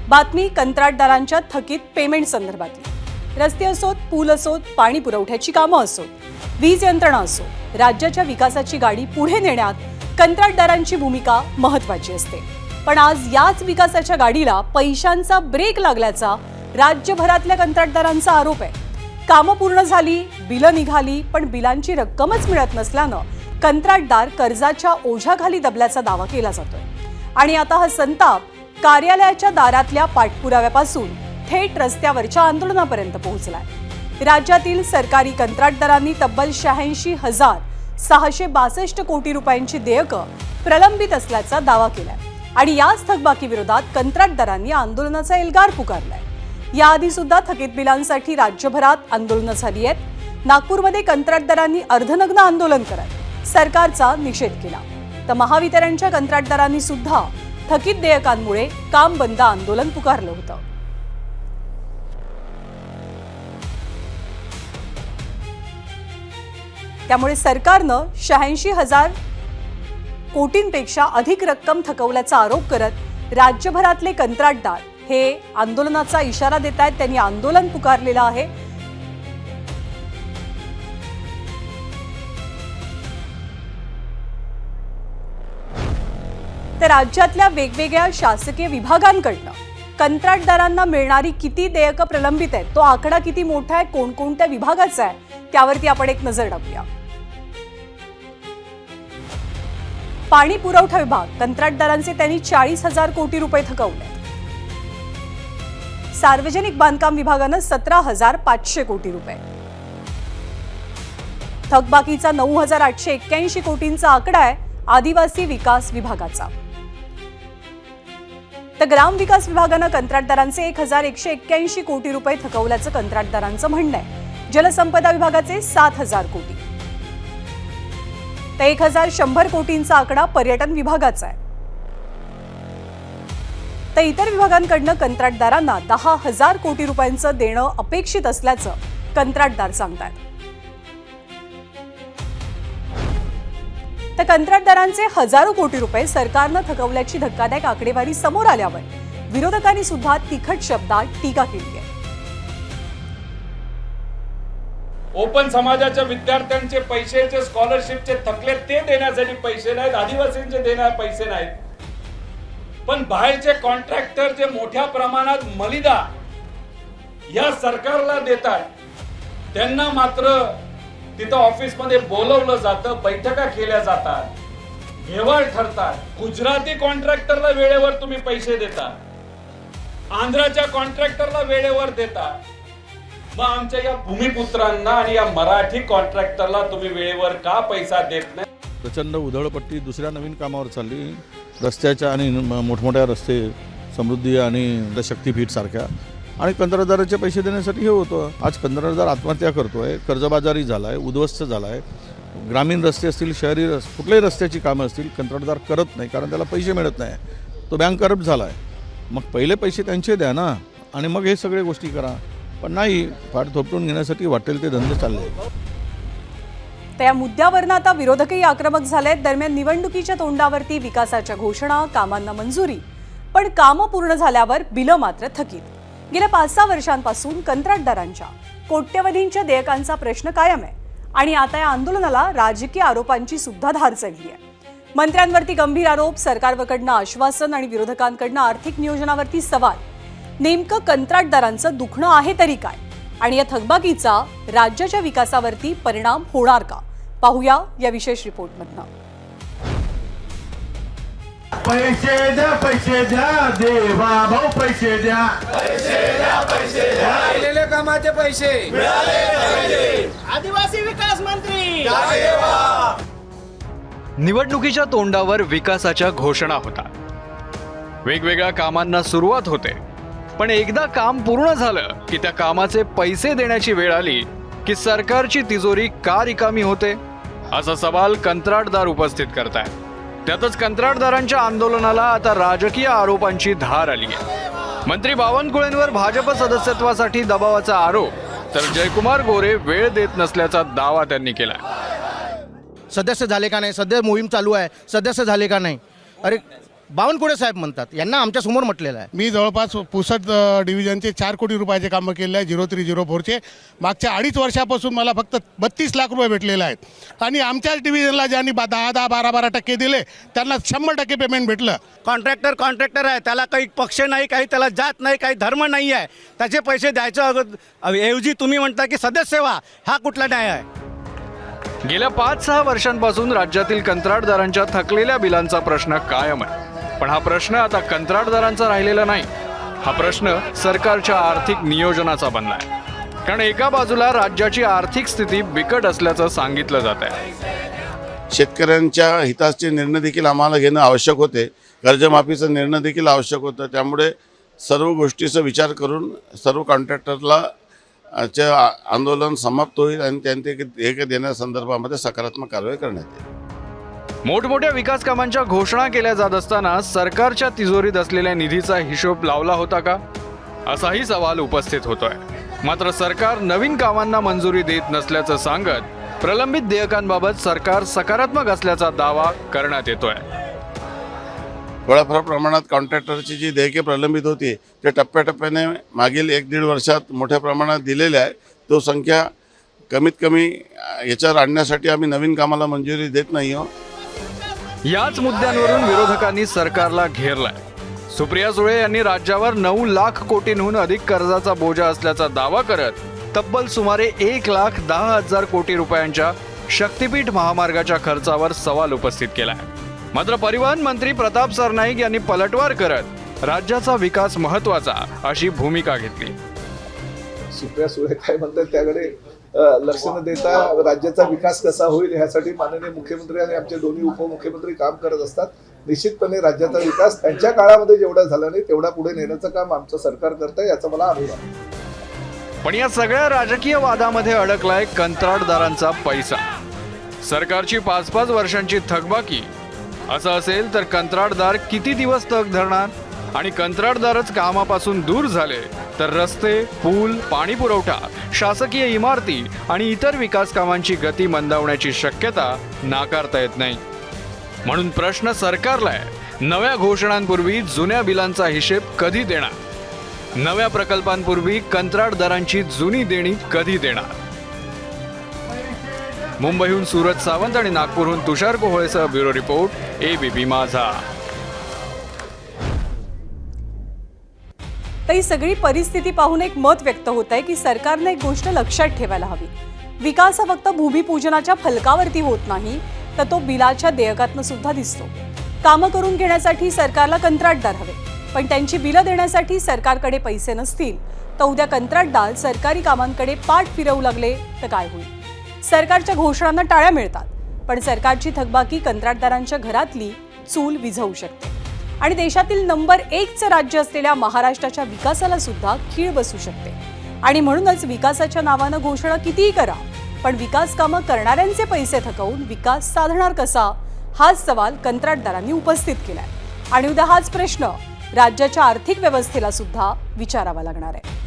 बातमी कंत्राटदारांच्या थकीत पेमेंट संदर्भातली। रस्ते असोत, पूल असोत, पाणी पुरवठ्याची कामं असोत, वीज यंत्रणा असो, राज्याच्या विकासाची गाडी पुढे नेण्यात कंत्राटदारांची भूमिका महत्त्वाची असते। पण आज याच विकासाच्या गाडीला पैशांचा ब्रेक लागल्याचा राज्यभरातल्या कंत्राटदारांचा आरोप आहे। कामं पूर्ण झाली, बिलं निघाली, पण बिलांची रक्कमच मिळत नसल्यानं कंत्राटदार कर्जाच्या ओझ्याखाली दबल्याचा दावा केला जातोय। आणि आता हा संताप कार्यालयाच्या दारातल्या पाठपुराव्यापासून थेट रस्त्यावरच्या आंदोलनापर्यंत पोहोचलाय। राज्यातील सरकारी कंत्राटदारांनी तब्बल 86,662 कोटी रुपयांची देयकं प्रलंबित असल्याचा दावा केलाय आणि याच थकबाकीविरोधात कंत्राटदारांनी आंदोलनाचा एल्गार पुकारलाय। याआधी सुद्धा थकीत बिलांसाठी राज्यभरात आंदोलनं झाली आहेत। नागपूरमध्ये कंत्राटदारांनी अर्धनग्न आंदोलन करत सरकारचा निषेध केला, तर महावितरणच्या कंत्राटदारांनी सुद्धा थकीत देयकांमुळे काम बंद आंदोलन पुकारलं होतं। त्यामुळे सरकारनं 86,000 कोटींपेक्षा अधिक रक्कम थकवल्याचा आरोप करत राज्यभरातले कंत्राटदार हे आंदोलनाचा इशारा देत आहेत। त्यांनी आंदोलन पुकारलेलं आहे। तर राज्यातल्या वेगवेगळ्या शासकीय विभागांकडनं कंत्राटदारांना मिळणारी किती देयकं प्रलंबित आहेत, तो आकडा किती मोठा आहे, कोणकोणत्या विभागाचा आहे, त्यावरती आपण एक नजर टाकूया। पाणी पुरवठा विभाग कंत्राटदारांचे त्यांनी 40,000 कोटी रुपये थकवले। सार्वजनिक बांधकाम विभागानं 17,500 कोटी रुपये। थकबाकीचा 9,881 कोटींचा आकडा आहे आदिवासी विकास विभागाचा। तर ग्राम विकास विभागानं कंत्राटदारांचे 1,181 कोटी रुपये थकवल्याचं कंत्राटदारांचं म्हणणं आहे। जलसंपदा विभागाचे 7,000 कोटी, तर 1,100 कोटींचा आकडा पर्यटन विभागाचा आहे। तर इतर विभागांकडनं कंत्राटदारांना 10,000 कोटी रुपयांचं देणं अपेक्षित असल्याचं कंत्राटदार सांगतात। तर कंत्राटदारांचे हजारो कोटी रुपये सरकारनं थकवल्याची धक्कादायक आकडेवारी समोर आल्यावर विरोधकांनी सुद्धा तिखट शब्दात टीका केली आहे। ओपन समाजाच्या विद्यार्थ्यांचे पैशाचे स्कॉलरशिपचे थकले ते देण्यासाठी पैसे नाहीत, आदिवासींचे देण्याचे पैसे नाहीत, पण बाहेरचे कॉन्ट्रॅक्टर जे मोठ्या प्रमाणात मलिदा या सरकारला देतात त्यांना मात्र तिथं ऑफिसमध्ये बोलवलं जातं, बैठका केल्या जातात, व्यवहार ठरतात। गुजराती कॉन्ट्रॅक्टरला वेळेवर तुम्ही पैसे देता, आंध्राच्या कॉन्ट्रॅक्टरला वेळेवर देता, मग आमच्या या भूमिपुत्रांना आणि या मराठी कॉन्ट्रॅक्टरला तुम्ही वेळेवर का पैसा देत नाही? प्रचंड उधळपट्टी दुसऱ्या नवीन कामावर चालली, रस्त्याच्या आणि मोठमोठ्या रस्ते, समृद्धी आणि शक्तीपीठ सारख्या, आणि कंत्राटदाराचे पैसे देण्यासाठी हे होतं। आज कंत्राटदार आत्महत्या करतोय, कर्जबाजारी झालाय, उद्ध्वस्त झालाय। ग्रामीण रस्ते असतील, शहरी कुठल्याही रस्त्याची कामं असतील, कंत्राटदार करत नाही कारण त्याला पैसे मिळत नाही, तो बँक करप्ट झालाय। मग पहिले पैसे त्यांचे द्या ना, आणि मग हे सगळे गोष्टी करा, पण नाही, फाट थोपटून घेण्यासाठी वाटेल ते धंदे चालले। त्या मुद्द्यावरनं आता विरोधकही आक्रमक झालेत। दरम्यान निवडणुकीच्या तोंडावरती विकासाच्या घोषणा, कामांना मंजुरी, पण कामं पूर्ण झाल्यावर बिलं मात्र थकीत। गेल्या 5-6 वर्षांपासून कंत्राटदारांच्या कोट्यवधींच्या देयकांचा प्रश्न कायम आहे आणि आता या आंदोलनाला राजकीय आरोपांची सुद्धा धार चढली आहे। मंत्र्यांवरती गंभीर आरोप, सरकारकडनं आश्वासन आणि विरोधकांकडनं आर्थिक नियोजनावरती सवाल। नेमकं कंत्राटदारांचं दुखणं आहे तरी काय, आणि या थकबाकीचा राज्याच्या विकासावरती परिणाम होणार का, पाहूया या विशेष रिपोर्टमधनं। पैसे द्या देवा भाऊ, पैसे द्या राहिलेले कामाचे पैसे मिळाले। आदिवासी विकास मंत्री निवडणुकीच्या तोंडावर विकासाच्या घोषणा होतात, वेगवेगळ्या कामांना सुरुवात होते, पण एकदा काम पूर्ण झालं की त्या कामाचे पैसे देण्याची वेळ आली की सरकारची तिजोरी का रिकामी होते, असा सवाल कंत्राटदार उपस्थित करतायत। त्यातच कंत्राटदारांच्या आंदोलनाला आता राजकीय आरोपांची धार आली आहे। मंत्री बावनकुळेंवर भाजप सदस्यत्वासाठी दबावाचा आरोप, तर जयकुमार गोरे वेळ देत नसल्याचा दावा त्यांनी केला। सदस्य झाले का नाही, सध्या मोहीम चालू आहे, सदस्य झाले का नाही, अरे बावनकुळे साहेब म्हणतात, यांना आमच्यासमोर म्हटलेलं आहे. मी जवळपास पुसद डिव्हिजनचे 4 कोटी रुपयाचे कामं केले आहे 0304चे. मागच्या 2.5 वर्षापासून मला फक्त 32 लाख रुपये भेटलेले आहेत आणि आमच्याच डिव्हिजनला ज्यांनी 10-12% दिले त्यांना 100% पेमेंट भेटलं. कॉन्ट्रॅक्टर आहे, त्याला काही पक्ष नाही, काही त्याला जात नाही, काही धर्म नाही आहे, त्याचे पैसे द्यायच्या ऐवजी तुम्ही म्हणता की सदस्य व्हा. हा कुठला न्याय आहे? गेल्या 5-6 वर्षांपासून राज्यातील कंत्राटदारांच्या थकलेल्या बिलांचा प्रश्न कायम आहे. पण हा प्रश्न आता कंत्राटदारांचा राहिलेला नाही, हा प्रश्न सरकारच्या आर्थिक नियोजनाचा बनला आहे. कारण एका बाजूला राज्याची आर्थिक स्थिती बिकट असल्याचं सांगितलं जात आहे. शेतकऱ्यांच्या हिताचे निर्णय देखील आम्हाला घेणं आवश्यक होते, कर्जमाफीचा निर्णय देखील आवश्यक होतं. त्यामुळे सर्व गोष्टीचा विचार करून सर्व कॉन्ट्रॅक्टरला आंदोलन समाप्त होईल आणि त्यांचे हे देण्यासंदर्भामध्ये सकारात्मक कारवाई करण्यात येईल. मोठमोठ्या विकास कामांच्या घोषणा केल्या जात असताना सरकारच्या तिजोरीत असलेल्या निधीचा हिशोब लावला होता का, असाही सवाल उपस्थित होतोय. मात्र सरकार नवीन कामांना मंजुरी देत नसल्याचं सांगत प्रलंबित देयकांबाबत सरकार सकारात्मक असल्याचा दावा करण्यात येतोय. थोड्याफार प्रमाणात कॉन्ट्रॅक्टरची जी देयके प्रलंबित होती ते टप्प्याटप्प्याने मागील 1-1.5 वर्षात मोठ्या प्रमाणात दिलेली आहे. तो संख्या कमीत कमी याच्यावर आणण्यासाठी आम्ही नवीन कामाला मंजुरी देत नाही आहोत. याच मुद्द्यांवरून विरोधकांनी सरकारला घेरलाय. सुप्रिया सुळे यांनी राज्यावर 9 लाख कोटींहून अधिक कर्जाचा बोजा असल्याचा दावा करत तब्बल सुमारे 1,10,000 कोटी रुपयांच्या शक्तीपीठ महामार्गाच्या खर्चावर सवाल उपस्थित केलाय. मात्र परिवहन मंत्री प्रताप सरनाईक यांनी पलटवार करत राज्याचा विकास महत्वाचा अशी भूमिका घेतली. सुप्रिया सुळे काय म्हणतात त्याकडे लक्ष न देता राज्याचा विकास कसा होईल ह्यासाठी माननीय मुख्यमंत्री आणि आमचे दोन्ही उपमुख्यमंत्री काम करत असतात. निश्चितपणे राज्याचा विकास त्यांच्या काळामध्ये जेवढा झाला नाही तेवढा पुढे नेण्याचं काम आमचं सरकार करतंय, याचा मला अभिमान आहे. पण या सगळ्या राजकीय वादामध्ये अडकलाय कंत्राटदारांचा पैसा. सरकारची 5-5 वर्षांची थकबाकी. असं असेल तर कंत्राटदार किती दिवस तग धरणार? आणि कंत्राटदारच कामापासून दूर झाले तर रस्ते, पूल, पाणी पुरवठा, शासकीय इमारती आणि इतर विकास कामांची गती मंदावण्याची शक्यता नाकारता येत नाही. म्हणून प्रश्न सरकारला आहे, नव्या घोषणांपूर्वी जुन्या बिलांचा हिशेब कधी देणार? नव्या प्रकल्पांपूर्वी कंत्राटदारांची जुनी देणी कधी देणार? मुंबईहून सूरज सावंत आणि नागपूरहून तुषार कोहळेसह ब्युरो रिपोर्ट, ABP माझा. तर ही सगळी परिस्थिती पाहून एक मत व्यक्त होत आहे की सरकारने एक गोष्ट लक्षात ठेवायला हवी. विकास हा फक्त भूमिपूजनाच्या फलकावरती होत नाही, तर तो बिलाच्या देयकातनं सुद्धा दिसतो. कामं करून घेण्यासाठी सरकारला कंत्राटदार हवे, पण त्यांची बिलं देण्यासाठी सरकारकडे पैसे नसतील तर उद्या कंत्राटदार सरकारी कामांकडे पाठ फिरवू लागले तर काय होईल? सरकारच्या घोषणांना टाळ्या मिळतात, पण सरकारची थकबाकी कंत्राटदारांच्या घरातली चूल विझवू शकते आणि देशातील नंबर 1चं राज्य असलेल्या महाराष्ट्राच्या विकासाला सुद्धा खीळ बसू शकते. आणि म्हणूनच विकासाच्या नावानं घोषणा कितीही करा, पण विकास कामं करणाऱ्यांचे पैसे थकवून विकास साधणार कसा, हाच सवाल कंत्राटदारांनी उपस्थित केलाय. आणि उद्या हाच प्रश्न राज्याच्या आर्थिक व्यवस्थेला सुद्धा विचारावा लागणार आहे.